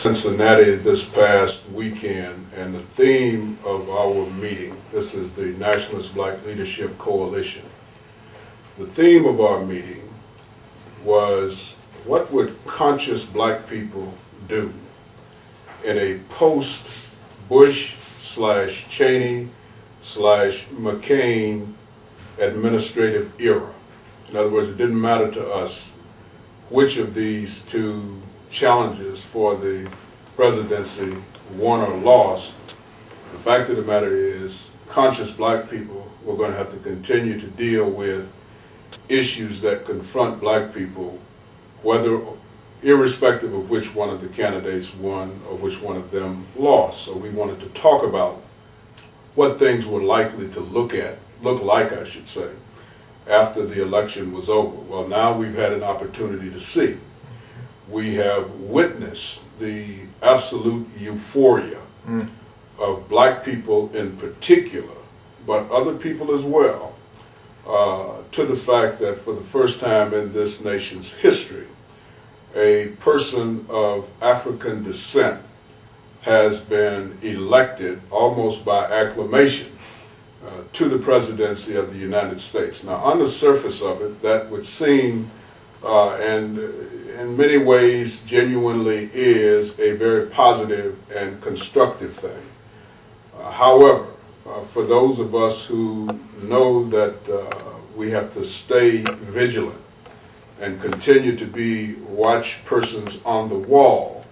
Cincinnati this past weekend, and the theme of our meeting, this is the Nationalist Black Leadership Coalition. The theme of our meeting was, what would conscious black people do in a post-Bush / Cheney / McCain administrative era? In other words, it didn't matter to us which of these two challenges for the presidency won or lost. The fact of the matter is, conscious black people were going to have to continue to deal with issues that confront black people, irrespective of which one of the candidates won or which one of them lost. So we wanted to talk about what things were likely to look like, I should say, after the election was over. Well, now we've had an opportunity to see. We have witnessed the absolute euphoria of black people in particular, but other people as well, to the fact that for the first time in this nation's history, a person of African descent has been elected almost by acclamation to the presidency of the United States. Now, on the surface of it, that would seem, and in many ways genuinely is, a very positive and constructive thing. However, for those of us who know that we have to stay vigilant and continue to be watch persons on the wall,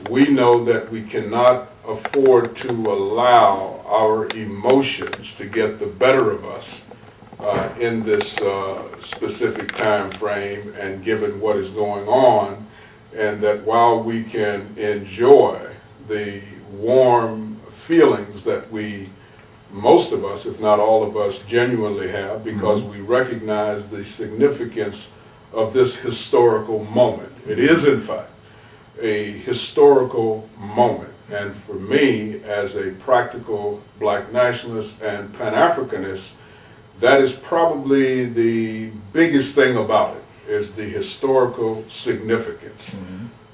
we know that we cannot afford to allow our emotions to get the better of us in this specific time frame and given what is going on, and that while we can enjoy the warm feelings that most of us, if not all of us, genuinely have, because we recognize the significance of this historical moment. It is, in fact, a historical moment. And for me, as a practical black nationalist and Pan-Africanist, that is probably the biggest thing about it, is the historical significance.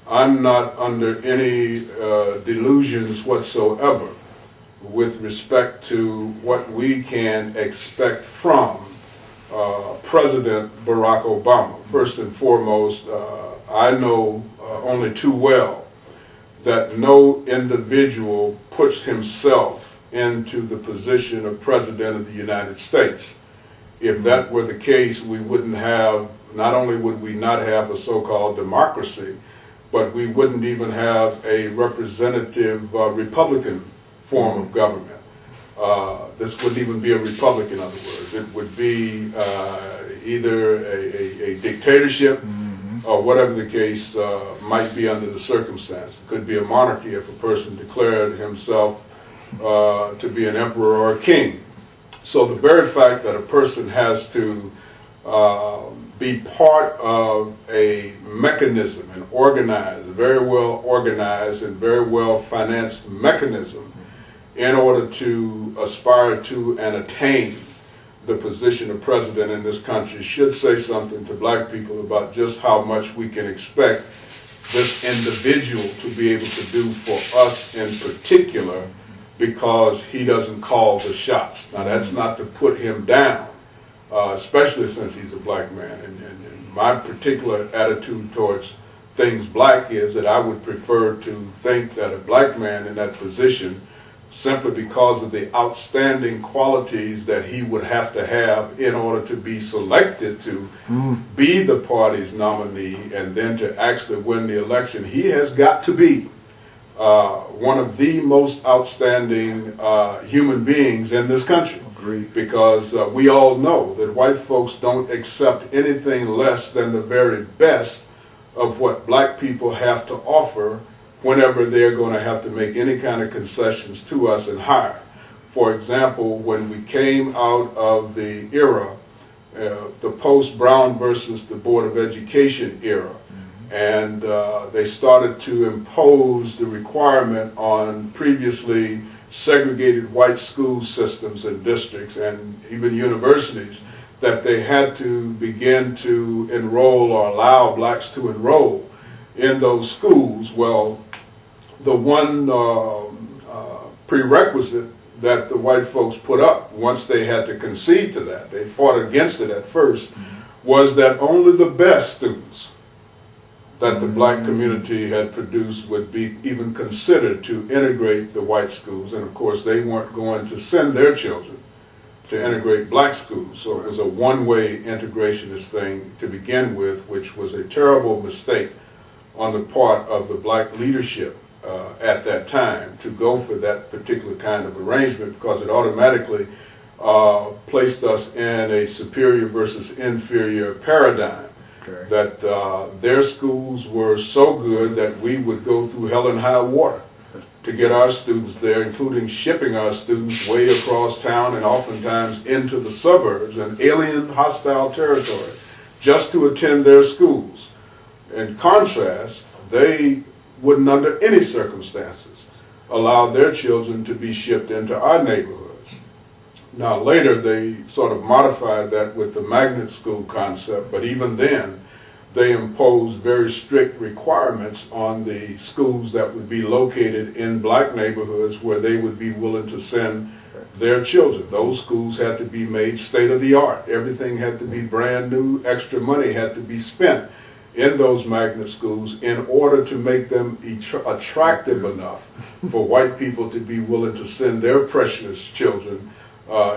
I'm not under any delusions whatsoever with respect to what we can expect from President Barack Obama. First and foremost, I know only too well that no individual puts himself into the position of President of the United States. If that were the case, we wouldn't have, not only would we not have a so-called democracy, but we wouldn't even have a representative Republican form of government. This wouldn't even be a republic, in other words. It would be either a dictatorship or whatever the case might be under the circumstance. It could be a monarchy if a person declared himself to be an emperor or a king. So the very fact that a person has to be part of a mechanism, an organized, very well organized and very well financed mechanism in order to aspire to and attain the position of president in this country should say something to black people about just how much we can expect this individual to be able to do for us in particular, because he doesn't call the shots. Now, that's not to put him down, especially since he's a black man. And my particular attitude towards things black is that I would prefer to think that a black man in that position, simply because of the outstanding qualities that he would have to have in order to be selected to be the party's nominee and then to actually win the election, he has got to be one of the most outstanding human beings in this country. Agreed. Because we all know that white folks don't accept anything less than the very best of what black people have to offer whenever they're going to have to make any kind of concessions to us and hire. For example, when we came out of the era, the post-Brown versus the Board of Education era, and they started to impose the requirement on previously segregated white school systems and districts and even universities that they had to begin to enroll or allow blacks to enroll in those schools. Well, the one prerequisite that the white folks put up once they had to concede to that, they fought against it at first, was that only the best students that the black community had produced would be even considered to integrate the white schools. And of course, they weren't going to send their children to integrate black schools. So it was a one-way integrationist thing to begin with, which was a terrible mistake on the part of the black leadership at that time to go for that particular kind of arrangement, because it automatically placed us in a superior versus inferior paradigm. Okay. That their schools were so good that we would go through hell and high water to get our students there, including shipping our students way across town and oftentimes into the suburbs and alien hostile territory just to attend their schools. In contrast, they wouldn't under any circumstances allow their children to be shipped into our neighborhoods. Now later they sort of modified that with the magnet school concept, but even then they imposed very strict requirements on the schools that would be located in black neighborhoods where they would be willing to send their children. Those schools had to be made state-of-the-art. Everything had to be brand new. Extra money had to be spent in those magnet schools in order to make them attractive enough for white people to be willing to send their precious children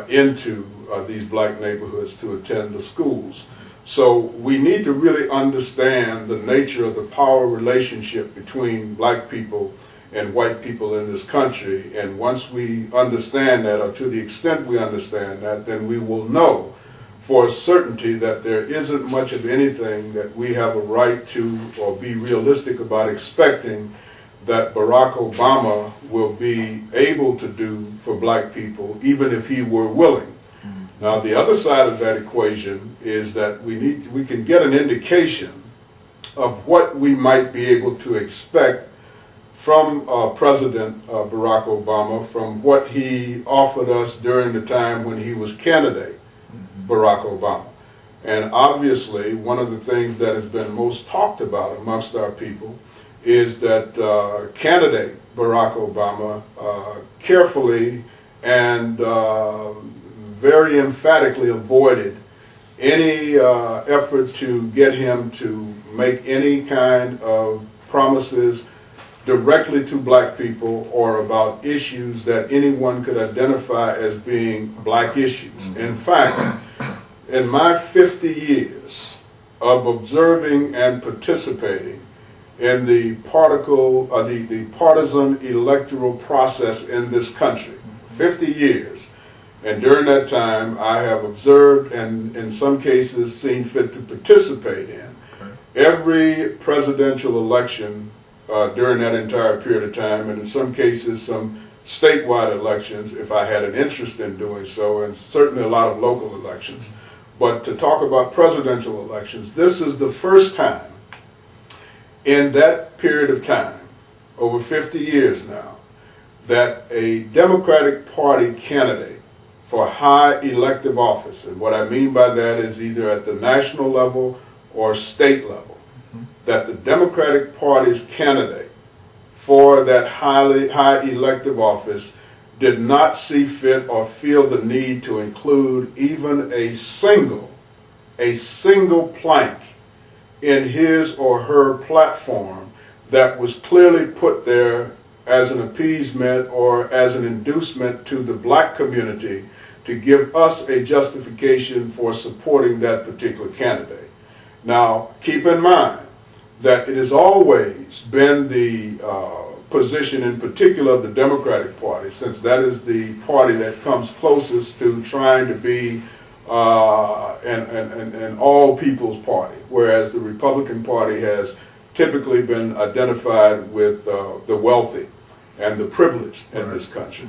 into these black neighborhoods to attend the schools. So we need to really understand the nature of the power relationship between black people and white people in this country. And once we understand that, or to the extent we understand that, then we will know for a certainty that there isn't much of anything that we have a right to or be realistic about expecting that Barack Obama will be able to do for black people, even if he were willing. Now, the other side of that equation is that we can get an indication of what we might be able to expect from President Barack Obama, from what he offered us during the time when he was candidate Barack Obama. And obviously, one of the things that has been most talked about amongst our people is that candidate Barack Obama carefully and very emphatically avoided any effort to get him to make any kind of promises directly to black people or about issues that anyone could identify as being black issues. In fact, in my 50 years of observing and participating in the partisan electoral process in this country, 50 years, and during that time, I have observed and in some cases seen fit to participate in every presidential election during that entire period of time, and in some cases some statewide elections if I had an interest in doing so, and certainly a lot of local elections. But to talk about presidential elections, this is the first time in that period of time, over 50 years now, that a Democratic Party candidate for high elective office, and what I mean by that is either at the national level or state level, that the Democratic Party's candidate for that high elective office did not see fit or feel the need to include even a single plank in his or her platform that was clearly put there as an appeasement or as an inducement to the black community to give us a justification for supporting that particular candidate. Now, keep in mind that it has always been the position in particular of the Democratic Party, since that is the party that comes closest to trying to be an all people's party, whereas the Republican Party has typically been identified with the wealthy and the privileged in this country.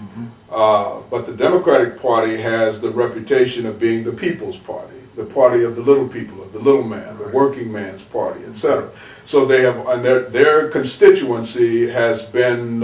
But the Democratic Party has the reputation of being the people's party, the party of the little people, of the little man, the working man's party, etc. So they have, and their constituency has been